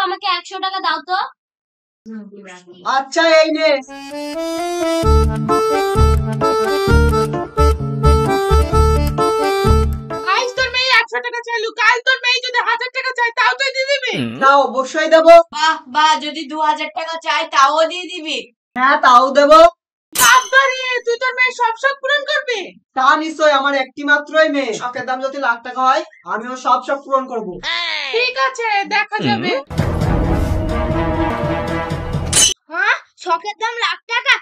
আমাকে 100 টাকা দাও তো। আচ্ছা এই নে। আজ তোর মেয়ে 100 টাকা চাইলো, কাল তোর মেয়ে যদি 1000 টাকা চায় তাও তুই দিয়ে দিবি? না অবশ্যই দেবো। বাহ বাহ, যদি 2000 টাকা চাই তাও দিয়ে দিবি? হ্যাঁ তাও দেবো। বাবারে, তুই তোর মেয়ের সব শখ পূরণ করবি? তা নিশ্চয়, আমার একটি মাত্রই মেয়ে, শখের দাম যদি লাখ টাকা হয় আমিও সব শখ পূরণ করবো। ঠিক আছে, দেখা যাবে। হ্যাঁ, শখের দাম লাখ টাকা?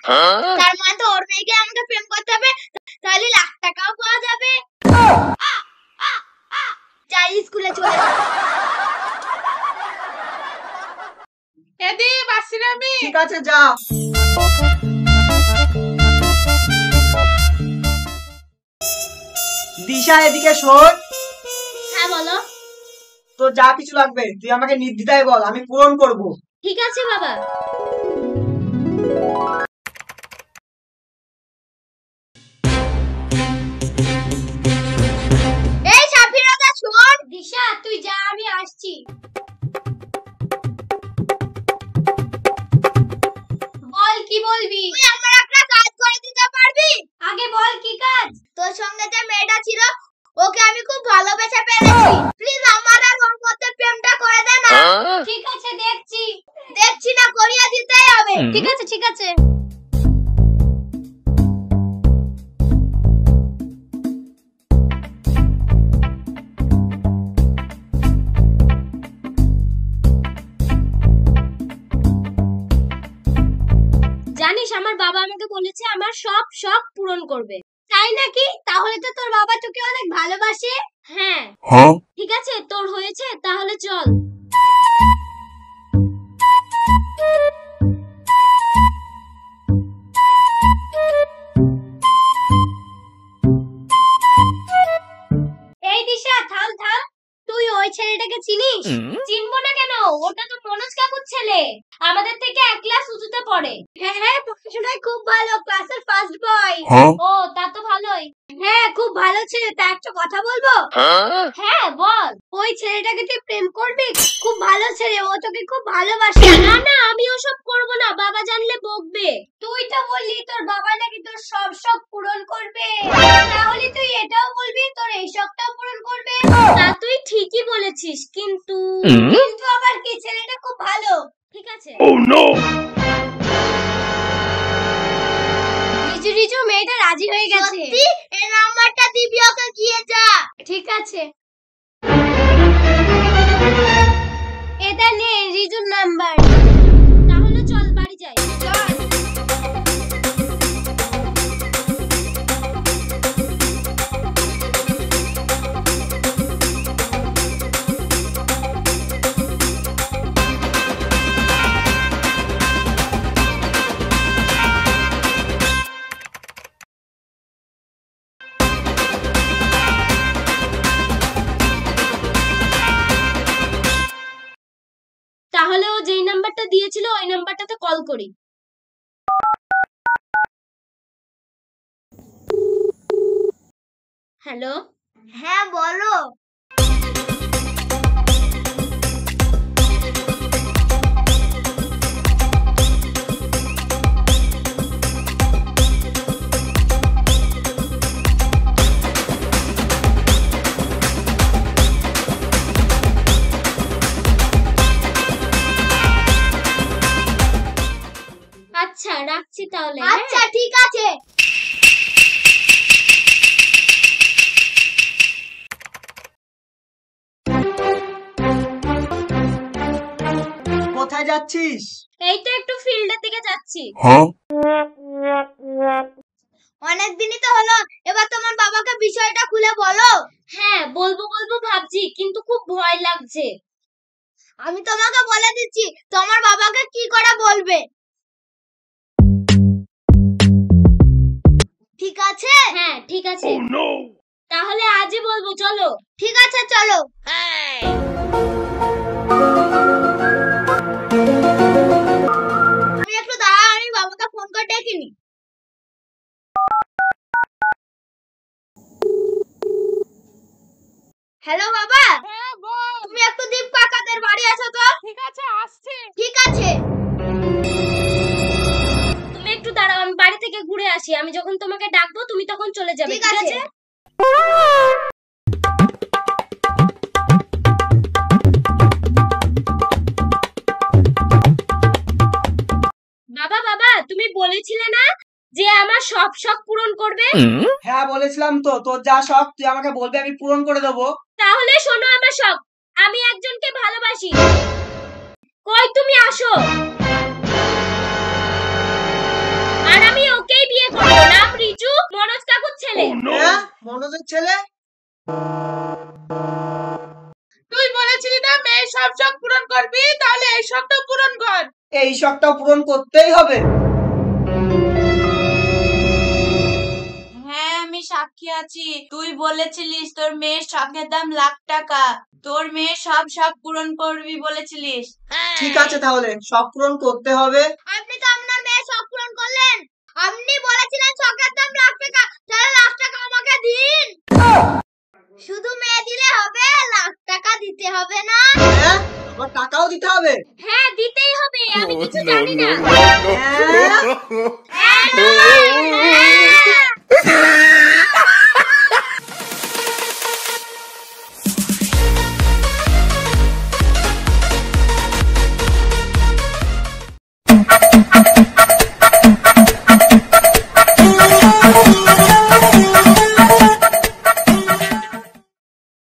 তার মানে তো ওর মেয়েকে আমাকে প্রেম করতে হবে, তাহলে লাখ টাকাও পাওয়া যাবে। যাই স্কুলে চলে যাই। এদি বাসির আমি। ঠিক আছে যা। দিশা এদিকে শোন। হ্যাঁ বলো। তো যা কিছু লাগবে তুই আমাকে নির্দ্বিধায় বল, আমি পূরণ করব। ঠিক আছে বাবা। এই সাফিরাদা শোন। দিশা তুই যা, আমি আসছি। বল কি বলবি? তুই আমার একটা কাজ করে দিতে পারবি? আগে বল কি কাজ? তোর সঙ্গে যে মেয়েটা ছিল ওকে আমি খুব ভালোবেসে ফেলেছি, প্লিজ আমার আর ওর মধ্যে প্রেমটা করে দে না। ঠিক আছে দেখছি। দেখছি না, করিয়ে দিতেই হবে। ঠিক আছে ঠিক আছে। জানিস আমার বাবা আমাকে বলেছে আমার সব শখ পূরণ করবে। তাই নাকি? তাহলে তো তোর বাবা তোকে অনেক ভালোবাসে। হ্যাঁ। ঠিক আছে, তোর হয়েছে, তাহলে চল। এই দিশা থাম থাম, তুই ওই ছেলেটাকে চিনিস? চিনবো না কেন, ওটা তো মনোজ কাকুর ছেলে, আমাদের থেকে 1 ক্লাস উঁচুতে পড়ে। হ্যাঁ হ্যাঁ, পড়াশোনায় খুব ভালো, ক্লাসের ফার্স্ট বয়। ও তা তো ভালোই। হ্যাঁ খুব ভালো ছেলে, তা একটা কথা বলবো? হ্যাঁ বল। ওই ছেলেটাকে তুই প্রেম করবি? খুব ভালো ছেলে, ও তোকে খুব ভালোবাসে। না না, আমি ওসব করব না, বাবা জানলে বকবে। তুই তো বললি তোর বাবা নাকি তোর সব শখ পূরণ করবে, তাহলে তুই এটাও বলবি তোর এই শখটাও পূরণ করবে। তা তুই ঠিকই বলেছিস, কিন্তু কিন্তু আবার কি, ছেলেটা খুব ভালো। ঠিক আছে। Oh no! রিজু রিজু, মেয়েটা রাজি হয়ে গেছে। সত্যি? এই নাম্বারটা দিবি ওকে, গিয়ে যা। ঠিক আছে। এটা নে রিজুর নাম্বার। তাহলে চল বাড়ি যাই। চল। তাহলে ও যেই নাম্বারটা দিয়েছিল ওই নাম্বারটাতে কল করি। হ্যালো। হ্যাঁ বলো। আচ্ছা রাখছি তাহলে। আচ্ছা ঠিক আছে। কোথায় যাচ্ছিস? এই তো একটু ফিল্ডের দিকে যাচ্ছি। অনেকদিনই তো হলো, এবার তোমার বাবাকে বিষয়টা খুলে বলো। হ্যাঁ বলবো বলবো ভাবছি, কিন্তু খুব ভয় লাগছে। আমি তোমাকে বলে দিচ্ছি, তোমার বাবাকে কি করে বলবে। ঠিক আছে? হ্যাঁ ঠিক আছে। তাহলে আজই বলবো, চলো। ঠিক আছে চলো। আমি একটু দাঁড়াও, আমি বাবাকে ফোন করে ডেকে নি। হ্যালো বাবা। হ্যাঁ বল। তুমি একটু দীপ কাকাদের বাড়ি আসো তো। ঠিক আছে আসি, আমি যখন তোমাকে ডাকবো তুমি তখন চলে যাবে, ঠিক আছে? বাবা বাবা, তুমি বলেছিলে না যে আমার সব শখ পূরণ করবে? হ্যাঁ বলেছিলাম তো, তোর যা শখ তুই আমাকে বলবি, আমি পূরণ করে দেবো। তাহলে শোনো আমার শখ, আমি একজনকে ভালোবাসি। কই তুমি আসো। আর আমি ওকেই বিয়ে করব, নাম রিজু, মনোজ কাকুর ছেলে। হ্যাঁ মনোজের ছেলে। তুই বলেছিলি না মেয়ের সব শখ পূরণ করবি, তাহলে এই শখটাও পূরণ কর। এই শখটাও পূরণ করতেই হবে। হ্যাঁ আমি সাক্ষী আছি, তুই বলেছিলিস তোর মেয়ের শখের দাম ৳1,00,000। তোর মেয়ের সব শখ পূরণ করবি বলেছিলিস। ঠিক আছে তাহলে শখ পূরণ করতে হবে। আপনি তো আপনার মেয়ের শখ পূরণ করলেন। আপনি বলেছিলেন শখের দাম ৳1,00,000, তাহলে ৳1,00,000 আমাকে দিন। শুধু মেয়ে দিলে হবে, ৳1,00,000 দিতে হবে না? হ্যাঁ আবার টাকাও দিতে হবে। হ্যাঁ দিতেই হবে, আমি কিছু জানি না। হ্যাঁ